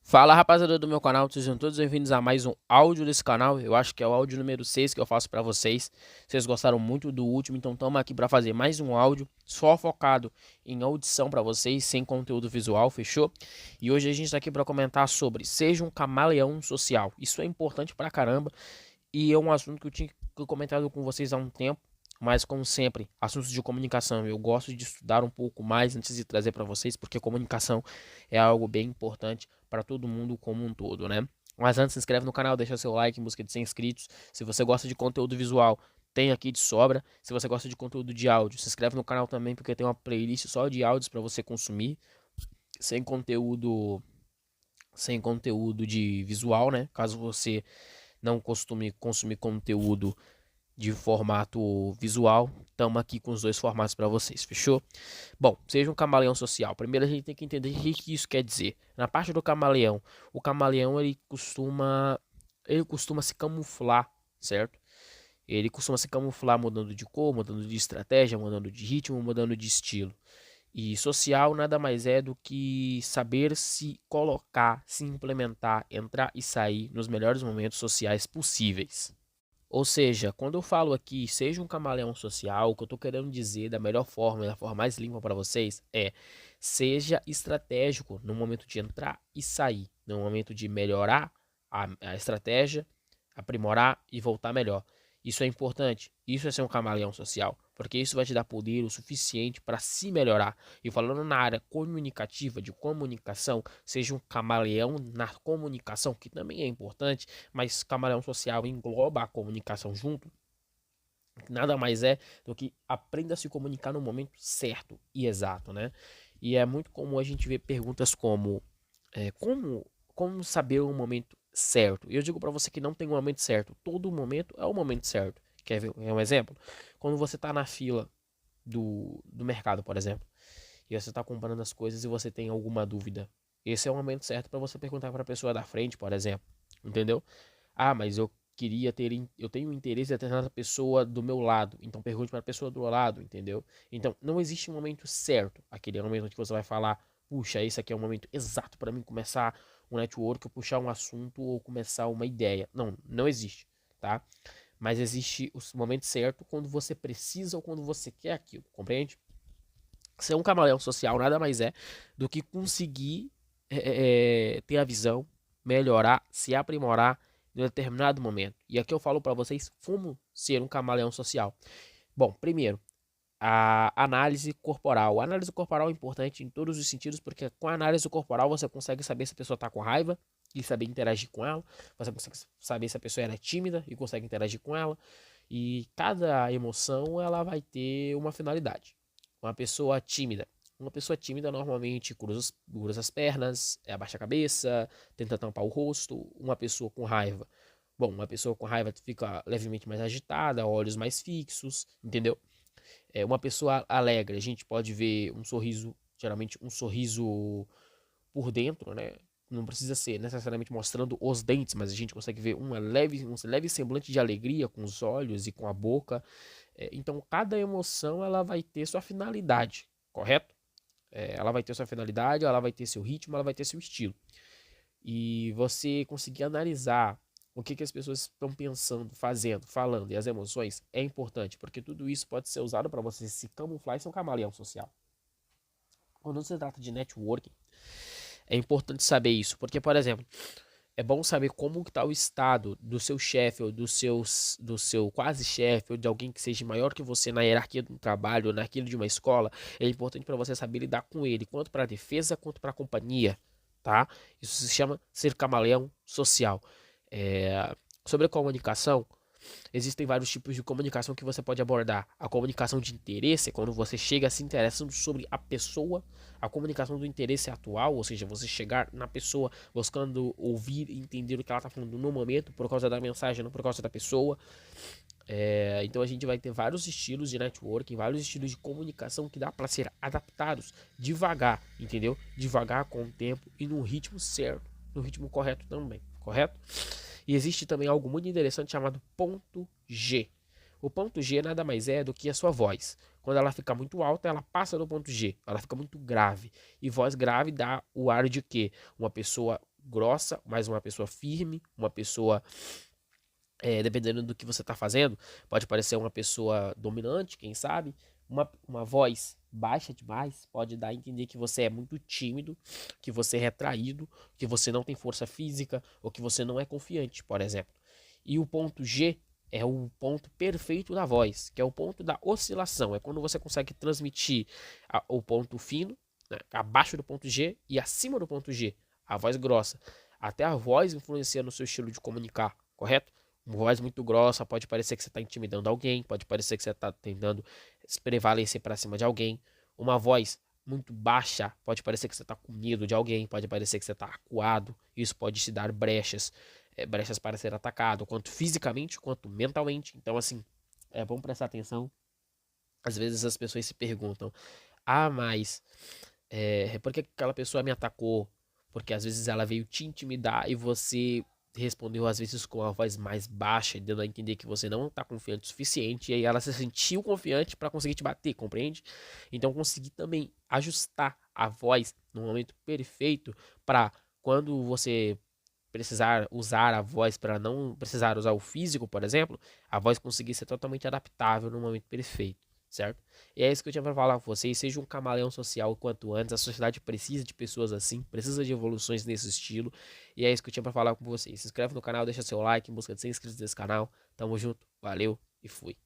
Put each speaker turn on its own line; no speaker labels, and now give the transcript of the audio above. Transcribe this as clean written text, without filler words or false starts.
Fala rapaziada do meu canal, sejam todos bem-vindos a mais um áudio desse canal. Eu acho que é o áudio número 6 que eu faço pra vocês. Vocês gostaram muito do último, então estamos aqui pra fazer mais um áudio só focado em audição pra vocês, sem conteúdo visual, fechou? E hoje a gente tá aqui pra comentar sobre seja um camaleão social. Isso é importante pra caramba e é um assunto que eu tinha comentado com vocês há um tempo. Mas, como sempre, assuntos de comunicação eu gosto de estudar um pouco mais antes de trazer para vocês, porque comunicação é algo bem importante para todo mundo como um todo, né? Mas antes, se inscreve no canal, deixa seu like em busca de 100 inscritos. Se você gosta de conteúdo visual, tem aqui de sobra. Se você gosta de conteúdo de áudio, se inscreve no canal também, porque tem uma playlist só de áudios para você consumir, sem conteúdo, sem conteúdo de visual, né? Caso você não costume consumir conteúdo de formato visual, estamos aqui com os dois formatos para vocês, fechou? Bom, seja um camaleão social. Primeiro a gente tem que entender o que isso quer dizer. Na parte do camaleão, o camaleão ele costuma se camuflar, certo? Ele costuma se camuflar mudando de cor, mudando de estratégia, mudando de ritmo, mudando de estilo. E social nada mais é do que saber se colocar, se implementar, entrar e sair nos melhores momentos sociais possíveis. Ou seja, quando eu falo aqui, seja um camaleão social, o que eu estou querendo dizer da melhor forma, da forma mais limpa para vocês, é seja estratégico no momento de entrar e sair, no momento de melhorar a estratégia, aprimorar e voltar melhor. Isso é importante, isso é ser um camaleão social, porque isso vai te dar poder o suficiente para se melhorar. E falando na área comunicativa, de comunicação, seja um camaleão na comunicação, que também é importante, mas camaleão social engloba a comunicação junto, nada mais é do que aprenda a se comunicar no momento certo e exato, né? E é muito comum a gente ver perguntas como como saber o momento certo? E eu digo para você que não tem um momento certo, todo momento é o momento certo. Quer ver um exemplo? Quando você está na fila do mercado, por exemplo, e você está comprando as coisas e você tem alguma dúvida, esse é o momento certo para você perguntar para a pessoa da frente, por exemplo, entendeu? Ah, mas eu tenho interesse em determinada pessoa do meu lado, então pergunte para a pessoa do lado, entendeu? Então, não existe um momento certo, aquele momento que você vai falar, puxa, esse aqui é o momento exato para mim começar um network, ou puxar um assunto ou começar uma ideia. Não, não existe, tá? Mas existe o momento certo quando você precisa ou quando você quer aquilo, compreende? Ser um camaleão social nada mais é do que conseguir ter a visão, melhorar, se aprimorar em um determinado momento. E aqui eu falo para vocês como ser um camaleão social. Bom, primeiro, a análise corporal. A análise corporal é importante em todos os sentidos, porque com a análise corporal você consegue saber se a pessoa está com raiva e saber interagir com ela. Você consegue saber se a pessoa é tímida e consegue interagir com ela. E cada emoção ela vai ter uma finalidade. Uma pessoa tímida. Uma pessoa tímida normalmente cruza as pernas, abaixa a cabeça, tenta tampar o rosto. Uma pessoa com raiva. Bom, uma pessoa com raiva fica levemente mais agitada, olhos mais fixos, entendeu? Uma pessoa alegre, a gente pode ver um sorriso, geralmente um sorriso por dentro, né? Não precisa ser necessariamente mostrando os dentes, mas a gente consegue ver um leve semblante de alegria com os olhos e com a boca. Então, cada emoção ela vai ter sua finalidade, correto? Ela vai ter sua finalidade, ela vai ter seu ritmo, ela vai ter seu estilo. E você conseguir analisar o que as pessoas estão pensando, fazendo, falando e as emoções é importante, porque tudo isso pode ser usado para você se camuflar e ser um camaleão social. Quando se trata de networking, é importante saber isso, porque, por exemplo, é bom saber como está o estado do seu chefe ou do seu quase chefe ou de alguém que seja maior que você na hierarquia do trabalho ou naquilo de uma escola. É importante para você saber lidar com ele, tanto para a defesa quanto para a companhia, tá? Isso se chama ser camaleão social. É, sobre a comunicação, existem vários tipos de comunicação que você pode abordar. A comunicação de interesse é quando você chega se interessando sobre a pessoa. A comunicação do interesse atual, ou seja, você chegar na pessoa buscando ouvir e entender o que ela está falando no momento, por causa da mensagem, não por causa da pessoa. Então a gente vai ter vários estilos de networking, vários estilos de comunicação que dá para ser adaptados devagar, entendeu? Devagar com o tempo e no ritmo certo, no ritmo correto também, correto? E existe também algo muito interessante chamado ponto G. O ponto G nada mais é do que a sua voz. Quando ela fica muito alta, ela passa do ponto G. Ela fica muito grave. E voz grave dá o ar de quê? Uma pessoa grossa, mas uma pessoa firme, uma pessoa, dependendo do que você está fazendo, pode parecer uma pessoa dominante, quem sabe. Uma voz baixa demais pode dar a entender que você é muito tímido, que você é retraído, que você não tem força física ou que você não é confiante, por exemplo. E o ponto G é o ponto perfeito da voz, que é o ponto da oscilação. É quando você consegue transmitir o ponto fino, né, abaixo do ponto G e acima do ponto G, a voz grossa. Até a voz influencia no seu estilo de comunicar, correto? Uma voz muito grossa pode parecer que você está intimidando alguém, pode parecer que você está tentando prevalecer para cima de alguém. Uma voz muito baixa pode parecer que você está com medo de alguém, pode parecer que você está acuado. Isso pode te dar brechas para ser atacado, tanto fisicamente quanto mentalmente. Então, assim, é bom prestar atenção. Às vezes as pessoas se perguntam: ah, mas por que aquela pessoa me atacou? Porque às vezes ela veio te intimidar e você respondeu às vezes com a voz mais baixa, dando a entender que você não está confiante o suficiente, e aí ela se sentiu confiante para conseguir te bater, compreende? Então conseguir também ajustar a voz no momento perfeito para quando você precisar usar a voz para não precisar usar o físico, por exemplo, a voz conseguir ser totalmente adaptável no momento perfeito, certo? E é isso que eu tinha para falar com vocês. Seja um camaleão social o quanto antes. A sociedade precisa de pessoas assim, precisa de evoluções nesse estilo. E é isso que eu tinha para falar com vocês. Se inscreve no canal, deixa seu like em busca de ser inscritos nesse canal. Tamo junto, valeu e fui.